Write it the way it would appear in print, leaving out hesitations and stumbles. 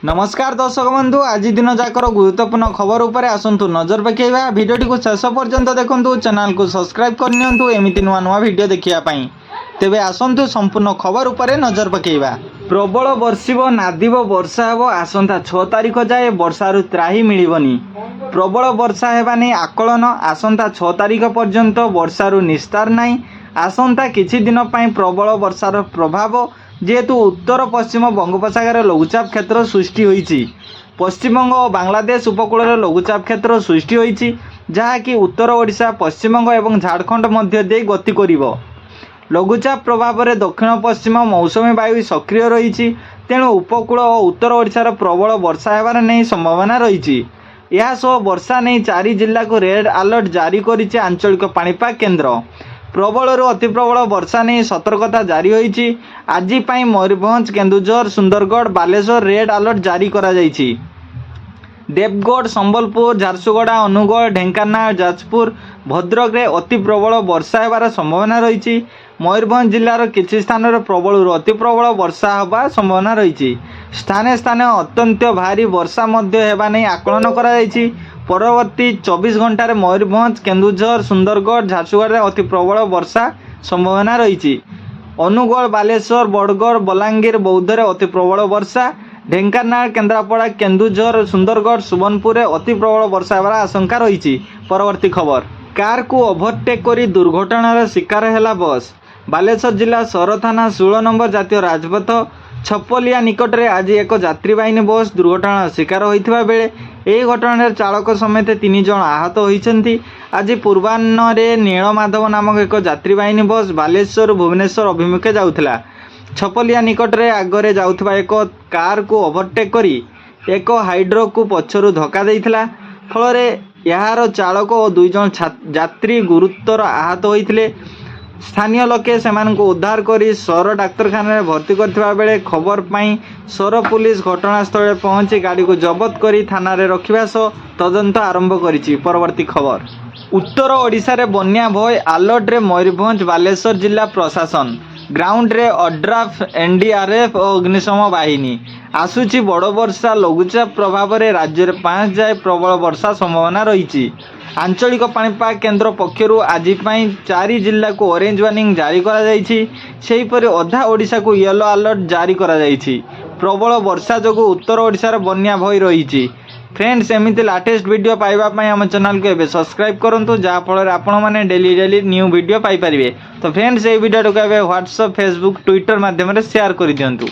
नमस्कार दर्शक बंधु आज दिन जाकर गुरुत्वपूर्ण खबर उपर आसतु नजर पकेवा भिडियोटी को शेष पर्यंत देखु चैनल को सब्सक्राइब करनियंतु एमिति नुआ नुआ भिडियो देखियापाई तेबे आसतु संपूर्ण खबर उपर नजर पकेवा। प्रबल बर्षिब नादिब वर्षा हेब आसंता 6 तारिख जाए वर्षारु त्राही मिलिबनी। प्रबल वर्षा हेबा नै आकलन आसंता 6 तारिख पर्यंत वर्षारु निस्तार नाही। आसंता किछि दिन पई प्रबल वर्षार प्रभाव जेहेतु उत्तर पश्चिम बंगोपसागर लघुचाप क्षेत्र सृष्टि होईछि। पश्चिमबंग और बांग्लादेश उपकूल लघुचाप क्षेत्र सृष्टि होईछि जहाँकि उत्तर ओडिशा पश्चिमबंग और झारखंड मध्य दे गति करिवो। लघुचाप प्रभाव में दक्षिण पश्चिम मौसुमी वायु सक्रिय रही तेणु उपकूल और उत्तर ओडिशार प्रबल वर्षा हेबार नहीं संभावना रही। यह वर्षा नहीं 4 जिला को रेड अलर्ट जारी करिछि आंचलिक पाणीपाग केन्द्र। प्रबल अति प्रबल वर्षा नहीं सतर्कता जारी होईछि। आज पई मयूरभंज केन्दुझर सुंदरगढ़ बालेश्वर रेड अलर्ट जारी करा जाइछि। देवगढ़ संबलपुर झारसुगुड़ा अनुगुल ढेंकानाल जाजपुर भद्रक रे अति प्रबल वर्षा हेबार संभावना रही। मयूरभंज जिलार किछि स्थान प्रबल अति प्रबल वर्षा होगा संभावना रही। स्थाने स्थाने अत्यंत भारी वर्षा मध्य हेबा नै आकलन करा जाइछि। परवर्ती 24 घंटे मयूरभंज केन्दुझर सुंदरगढ़ झारसुगुड़ा अति प्रबल वर्षा संभावना रही। अनुगुल बालेश्वर बड़गड़ बलांगीर बौद्ध अति प्रबल वर्षा ढेंकानाल केन्द्रापड़ा केन्दुझर सुंदरगढ़ सुबर्णपुर अति प्रबल वर्षा होबार आशंका रही। परवर्ती खबर कार को ओभरटेक करी दुर्घटनार शिकार है बस। बालेश्वर जिला सौर थाना 16 नंबर जातीय राजपथ छपलिया निकट में आज एक यात्रीवाहिनी बस दुर्घटनार शिकार होता बेले यह घटना चालक समेत 3 जन आहत होती। आज पूर्वाह्न नीलमाधव नामक एक यात्रीवाहिनी बस बालेश्वर भुवनेश्वर अभिमुखे जाऊला। छपलिया निकट में आगरे जाउथबा एक कार को ओभरटेक करी एक हाइड्रो को पछरु धक्का देइथिला। फल यार चालक और 2 जन यात्री गुरुतर आहत होते। स्थानीय लोके सेमानंको उद्धार करी सौर डाक्तरखाना भर्ती करथिबा बेले खबर पाई सौर पुलिस घटनास्थल पहुंची गाड़ी को जबत करी थाना रे रखिबा सह तदंत आरंभ करिछि। परवर्ती खबर उत्तर ओडिशा रे बन्या भय अलर्ट रे मयूरभंज बालेश्वर जिला प्रशासन ग्राउंड रे ओड्राफ एनडीआरएफ और अग्निशम बाहिनी आसुची। बड़ वर्षा लघुचाप प्रभाव में राज्य में 5 जाए प्रबल वर्षा संभावना रही। आंचलिक पाणीपाग केन्द्र पक्षरु आज 4 जिला को ऑरेंज वार्निंग जारी करा जाइछि। सेहीपरि अधा ओडिशा को येलो अलर्ट जारी करा जाइछि। प्रबल वर्षा जोगु उत्तर ओडिशार बन्या भय रही। फ्रेंड्स एमिति लेटेस्ट वीडियो पाइबा पई हम चैनल को एबे सब्सक्राइब करंतु जहाँ फल आपण माने डेली न्यू वीडियो पाई परिबे। तो फ्रेंड्स ये वीडियो को व्हाट्सएप फेसबुक ट्विटर माध्यम शेयर कर दियंतु।